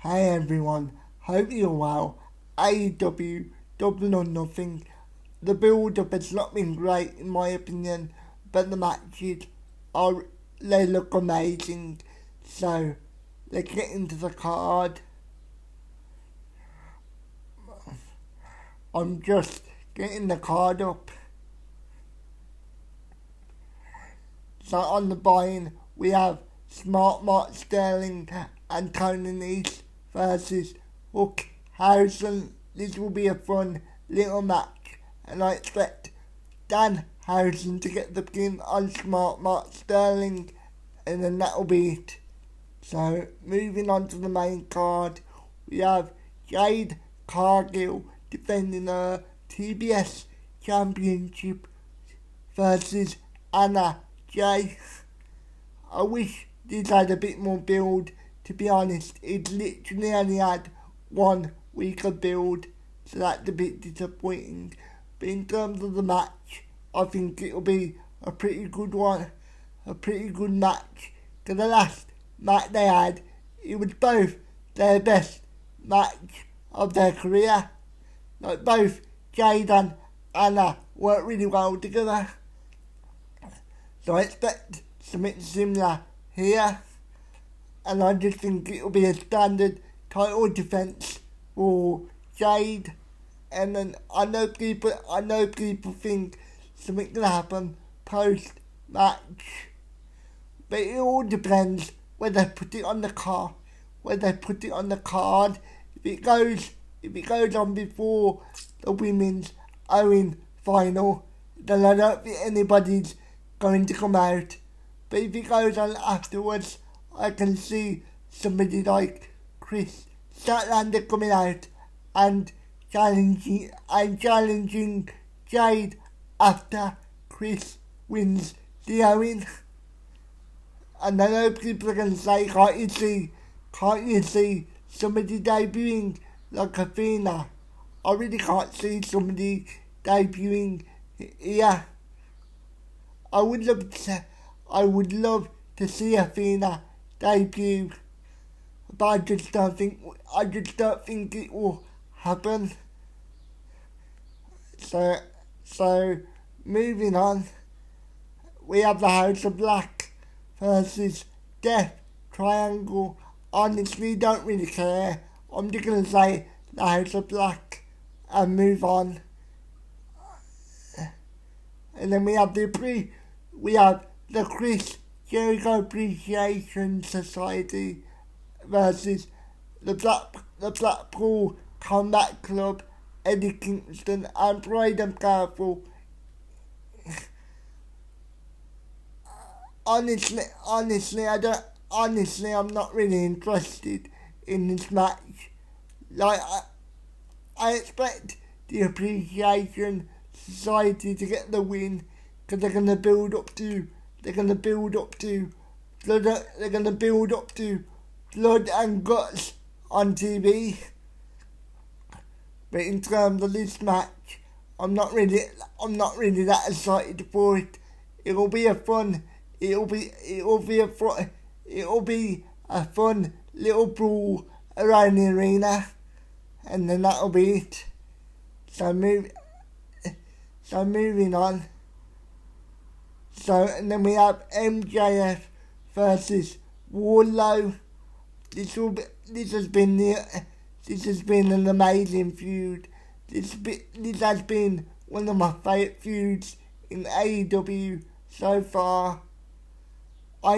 Hey everyone, hope you're well. AEW Double or Nothing. The build-up has not been great in my opinion, but the matches they look amazing. So let's get into the card. I'm just getting the card up. So on the buy-in we have Smart Mark Sterling and Tony Nese versus Hook Harrison. This will be a fun little match, and I expect Dan Harrison to get the pin on Smart Mark Sterling, and then that'll be it. So moving on to the main card, we have Jade Cargill defending her TBS Championship versus Anna Jay. I wish this had a bit more build, to be honest. It literally only had 1 week of build, so that's a bit disappointing. But in terms of the match, I think it'll be a pretty good one, a pretty good match. Because the last match they had, it was both their best match of their career. Like both Jade and Anna worked really well together. So I expect something similar here, and I just think it'll be a standard title defense for Jade. And then I know people think something can happen post match, but it all depends where they put it on the card. If it goes on before the women's Owen final, then I don't think anybody's going to come out. But if it goes on afterwards, I can see somebody like Chris Statlander coming out and challenging Jade after Chris wins the Owen. And I know people are going to say, can't you see somebody debuting like Athena? I really can't see somebody debuting here. I would love to see Athena debut, but I just don't think it will happen. So moving on, we have the House of Black versus Death Triangle. Honestly, don't really care. I'm just gonna say the House of Black and move on. And then we have the Chris Jericho Appreciation Society versus the Blackpool Combat Club, Eddie Kingston and Braden Powerful. Honestly, I'm not really interested in this match. Like, I expect the Appreciation Society to get the win, because they're gonna build up to blood and guts on TV. But in terms of this match, I'm not really that excited for it. It'll be a fun little brawl around the arena, and then that'll be it. So moving on. And then we have MJF versus Wardlow. This has been an amazing feud. This has been one of my favourite feuds in AEW so far. I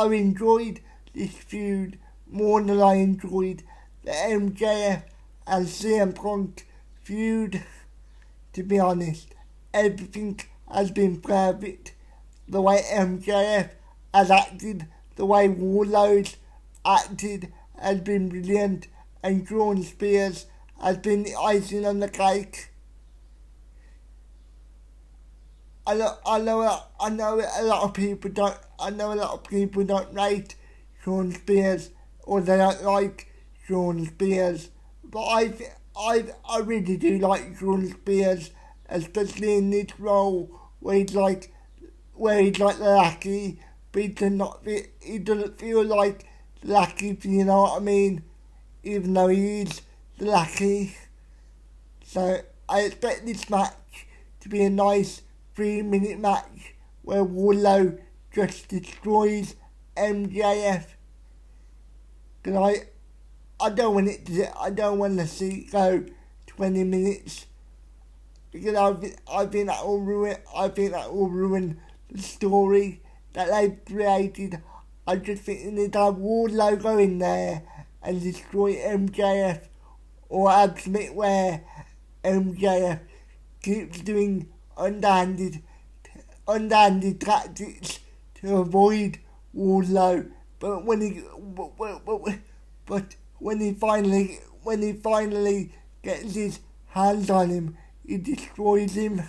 enjoyed this feud more than I enjoyed the MJF and CM Punk feud. To be honest, everything has been perfect. The way MJF has acted, the way Wardlow's acted has been brilliant, and Sean Spears has been the icing on the cake. I know a lot of people don't rate Sean Spears, or they don't like Sean Spears, but I really do like Sean Spears, especially in this role where he's like the lackey, but he doesn't feel like lackey, if you know what I mean, even though he is the lackey. So I expect this match to be a nice 3-minute match where Wardlow just destroys MJF. Because I don't want to see it go 20 minutes. Because I think that will ruin the story that they've created. I just think they need to have Wardlow go in there and destroy MJF, or have something where MJF keeps doing underhanded tactics to avoid Wardlow, but when he finally gets his hands on him, he destroys him.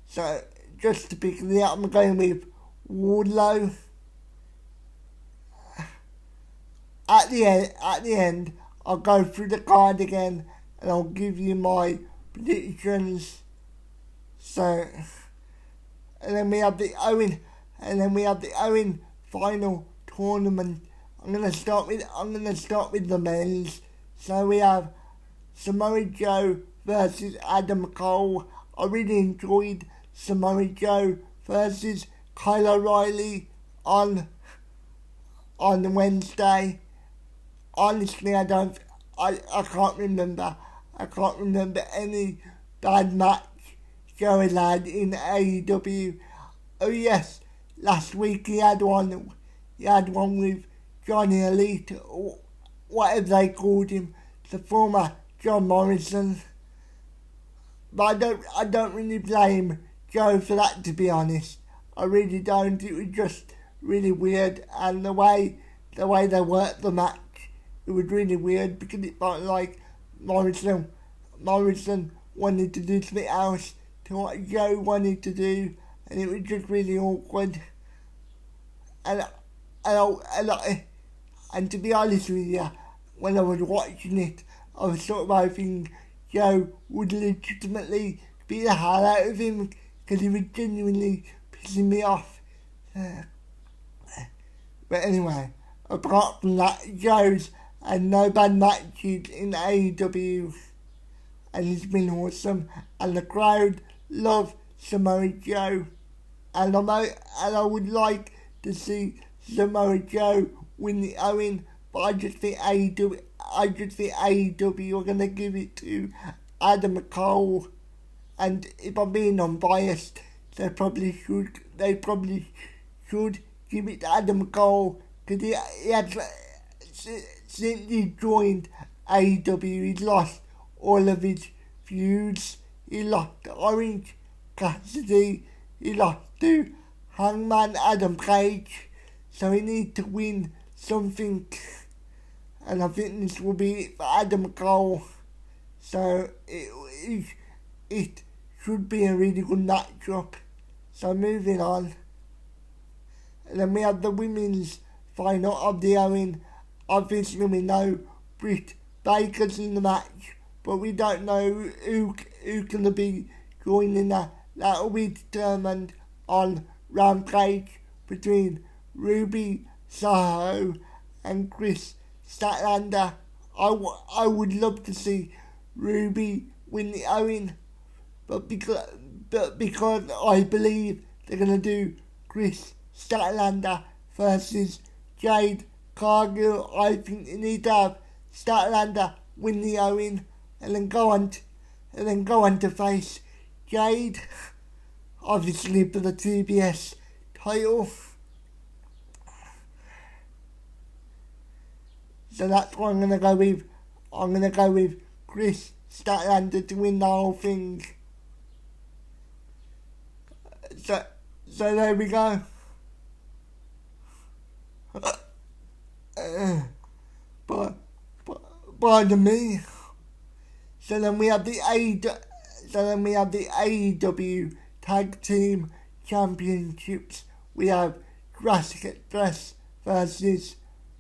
So just to pick it up, I'm going with Wardlow. At the end, I'll go through the card again and I'll give you my predictions. So, and then we have the Owen final tournament. I'm gonna start with the men's. So we have Samoa Joe versus Adam Cole. I really enjoyed Samoa Joe versus Kyle O'Reilly on Wednesday. Honestly, I can't remember any bad match Joe had in AEW. Oh yes, last week he had one with Johnny Elite, or whatever they called him, the former John Morrison. But I don't really blame Joe for that, to be honest. I really don't. It was just really weird, and the way they worked the match, it was really weird, because it felt like Morrison wanted to do something else to what Joe wanted to do, and it was just really awkward. And to be honest with you, when I was watching it, I was sort of hoping Joe would legitimately beat the hell out of him, because he was genuinely pissing me off. But anyway, apart from that, Joe's had no bad matches in AEW, and he's been awesome, and the crowd love Samoa Joe, and I would like to see Samoa Joe win the Owen, but I just think AEW are gonna give it to Adam Cole, and if I'm being unbiased, they probably should give it to Adam Cole, because he had, since he joined AEW, he's lost all of his feuds. He lost to Orange Cassidy, he lost to Hangman Adam Page, so he needs to win something, and I think this will be it for Adam Cole. So it should be a really good matchup. So moving on, and then we have the women's final of the Owen. Obviously we know Britt Baker's in the match, but we don't know who can be joining her. That will be determined on Rampage between Ruby Soho and Chris Statlander. I would love to see Ruby win the Owen, but because I believe they're gonna do Chris Statlander versus Jade Cargill, I think they need to have Statlander win the Owen and then go on to face Jade, obviously for the TBS title. So that's what I'm gonna go with. I'm gonna go with Chris Statlander to win the whole thing. So there we go. Pardon me. So then we have the AEW Tag Team Championships. We have Jurassic Express versus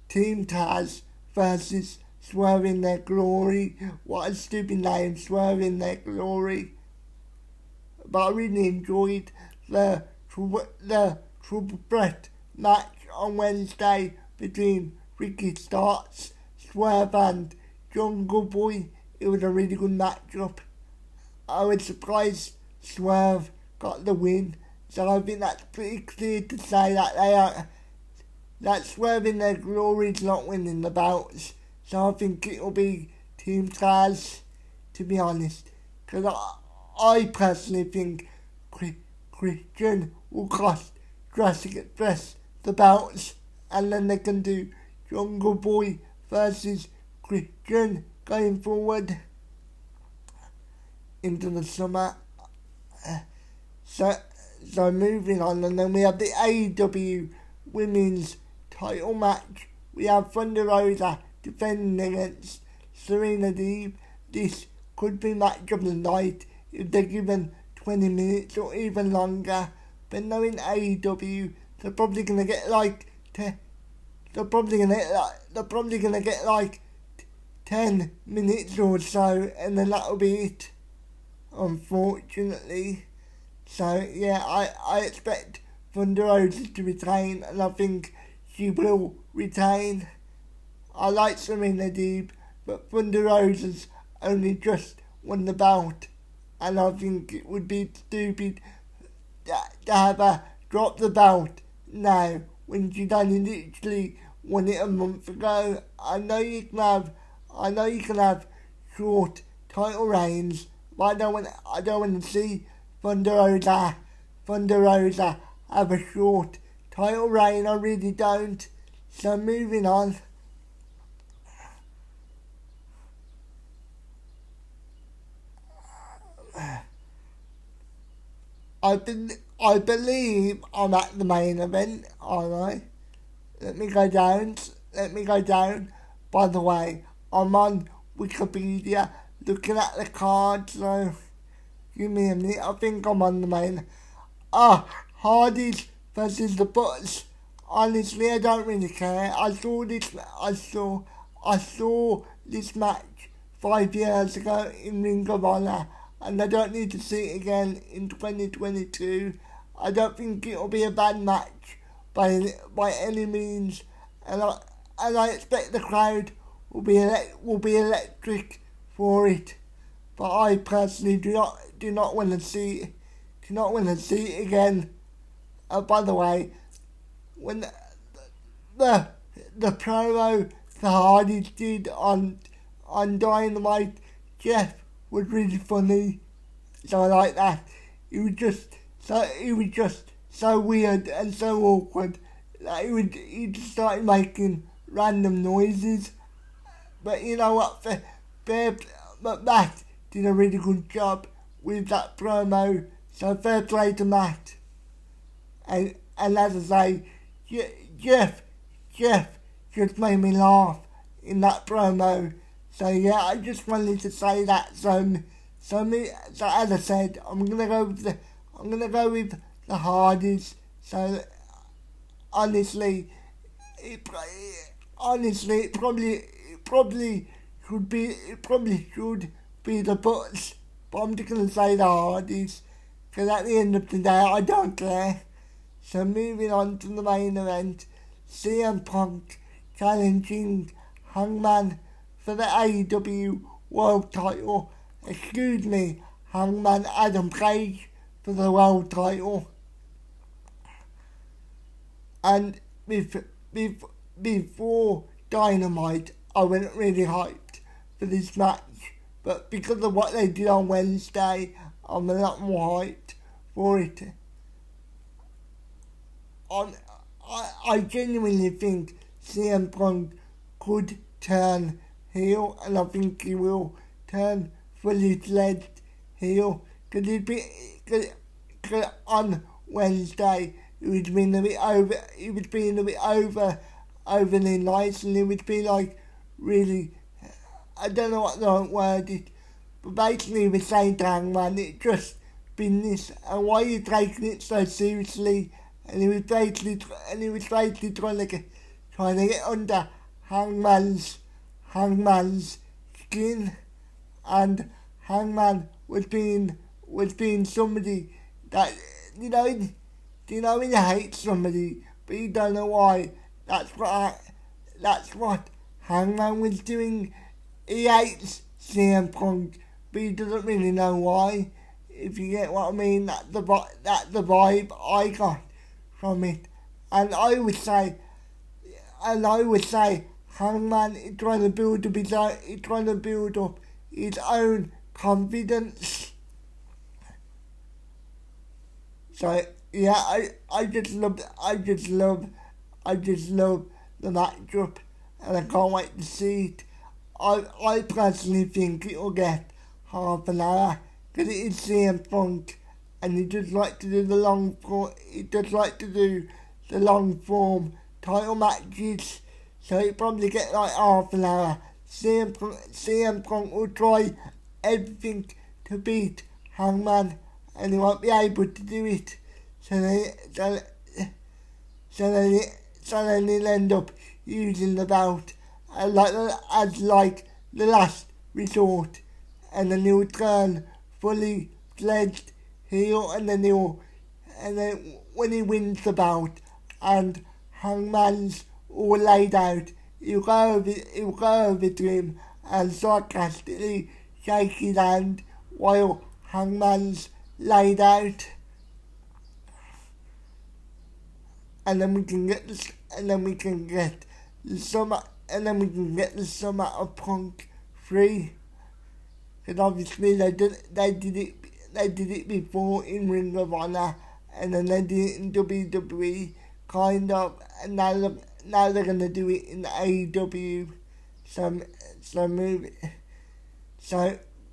Team Taz versus Swerve in Their Glory. What a stupid name, Swerve in Their Glory. But I really enjoyed the triple threat match on Wednesday between Ricky Starks, Swerve and Jungle Boy. It was a really good matchup. I was surprised Swerve got the win, so I think that's pretty clear to say that Swerve in their glory is not winning the bouts. So I think it'll be Team Taz, to be honest, because I personally think Christian will cost Jurassic Express the bouts, and then they can do Jungle Boy versus Christian going forward into the summer. So moving on, and then we have the AEW Women's title match. We have Thunder Rosa defending against Serena Deeb. This could be match of the night if they're given 20 minutes or even longer. But knowing AEW, they're probably gonna get like 10 minutes or so, and then that'll be it, unfortunately. So yeah, I expect Thunder Rosa to retain, and I think she will retain. I like Serena Deeb, but Thunder Rosa's only just won the belt, and I think it would be stupid to have her drop the belt now when she'd only literally won it a month ago. I know you can have short title reigns, but I don't want to see Thunder Rosa have a short title reign. I really don't. So moving on. I believe I'm at the main event, aren't I? Let me go down. By the way, I'm on Wikipedia looking at the card, so give me a minute. I think I'm on the main. Hardys versus the Butts. Honestly, I don't really care. I saw this match 5 years ago in Ring of Honor, and I don't need to see it again in 2022. I don't think it'll be a bad match by any means, and I expect the crowd will be electric for it. But I personally do not want to see it again. By the way, when the promo the Hardys did on Dynamite, Jeff was really funny, so I like that. It was just so weird and so awkward. Like he just started making random noises. But you know what, but Matt did a really good job with that promo, so fair play to Matt. And as I say, Jeff just made me laugh in that promo. So yeah, I just wanted to say that. So as I said, I'm gonna go with the Hardys. So honestly, it probably should be the Butts, but I'm just gonna say the Hardys, because at the end of the day, I don't care. So moving on to the main event, CM Punk challenging Hangman for the AEW World Title. Hangman Adam Page for the World Title. And before Dynamite, I wasn't really hyped for this match, but because of what they did on Wednesday, I'm a lot more hyped for it. I genuinely think CM Punk could turn heel, and I think he will turn fully fledged heel, because on Wednesday he was being a bit overly nice, and he would be like really, I don't know what the right word is, but basically he was saying to Hangman, it's just business, and why are you taking it so seriously? And he was basically trying to get under Hangman's skin, and Hangman was being somebody that you know when you hate somebody but you don't know why. That's what that's what Hangman was doing. He hates CM Punk, but he doesn't really know why. If you get what I mean, that's the vibe I got from it. And I would say Hangman is trying to build up his own confidence. So yeah, I just love the matchup, and I can't wait to see it. I personally think it'll get half an hour, because it is CM Punk, and he does like to do the long form title matches, so he'll probably get like half an hour. CM Punk will try everything to beat Hangman, and he won't be able to do it. So then he'll end up using the belt as like the last resort, and then he'll turn fully fledged heel, and then when he wins the belt and Hangman's all laid out, he'll go over to him and sarcastically shake his hand while Hangman's laid out, and then we can get the summer of Punk free, because obviously they did it before in Ring of Honor, and then they did it in WWE kind of, and now they're gonna do it in the AEW. So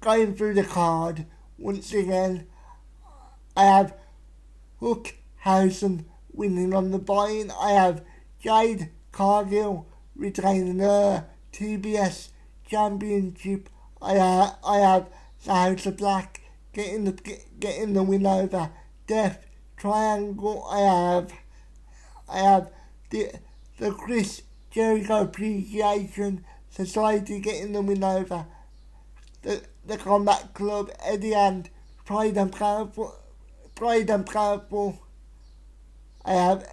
going through the card once again, I have Hookhausen winning on the buy-in. I have Jade Cargill retaining her TBS championship. I have the House of Black getting the win over Death Triangle. I have the Chris Jericho Appreciation Society getting the win over the Combat Club, Eddie and Pride and Powerful. I have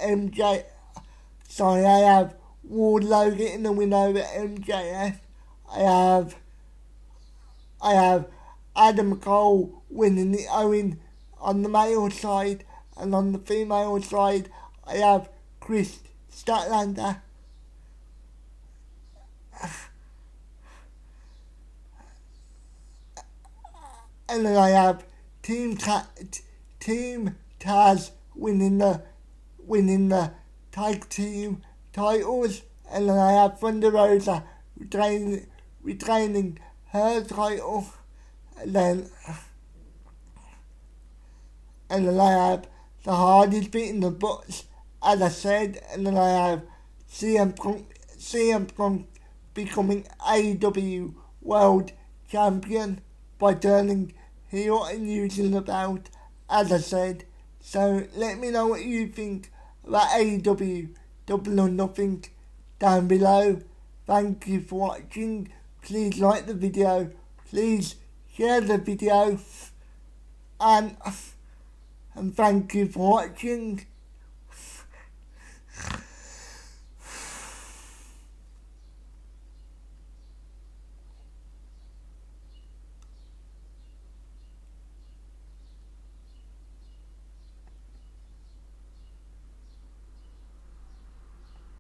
Wardlow getting the win over MJF. I have Adam Cole winning the Owen on the male side, and on the female side I have Chris Statlander. And then I have Team Taz winning the tag team titles, and then I have Thunder Rosa retaining her title, and then I have the Hardys beating the Bucks, as I said, and then I have CM Punk becoming AEW World Champion by turning heel and using the belt, as I said. So let me know what you think about AEW Double or Nothing down below. Thank you for watching. Please like the video, please share the video, and thank you for watching.